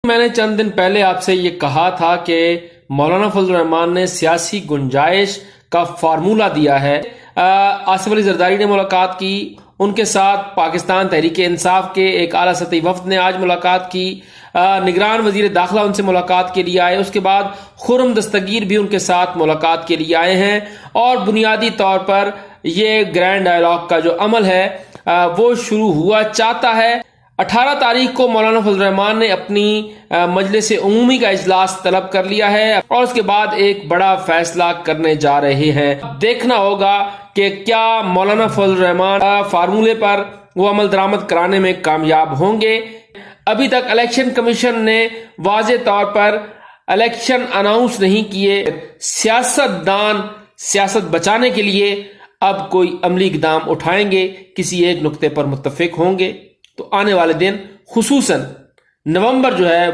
میں نے چند دن پہلے آپ سے یہ کہا تھا کہ مولانا فضل الرحمان نے سیاسی گنجائش کا فارمولہ دیا ہے۔ آصف علی زرداری نے ملاقات کی، ان کے ساتھ پاکستان تحریک انصاف کے ایک اعلیٰ سطحی وفد نے آج ملاقات کی، نگران وزیر داخلہ ان سے ملاقات کے لیے آئے، اس کے بعد خرم دستگیر بھی ان کے ساتھ ملاقات کے لیے آئے ہیں، اور بنیادی طور پر یہ گرینڈ ڈائیلاگ کا جو عمل ہے وہ شروع ہوا چاہتا ہے۔ 18 تاریخ کو مولانا فضل الرحمان نے اپنی مجلس عمومی کا اجلاس طلب کر لیا ہے، اور اس کے بعد ایک بڑا فیصلہ کرنے جا رہے ہیں۔ دیکھنا ہوگا کہ کیا مولانا فضل الرحمان فارمولے پر وہ عمل درآمد کرانے میں کامیاب ہوں گے۔ ابھی تک الیکشن کمیشن نے واضح طور پر الیکشن اناؤنس نہیں کیے۔ سیاست دان سیاست بچانے کے لیے اب کوئی عملی اقدام اٹھائیں گے، کسی ایک نقطے پر متفق ہوں گے، تو آنے والے دن خصوصاً نومبر جو ہے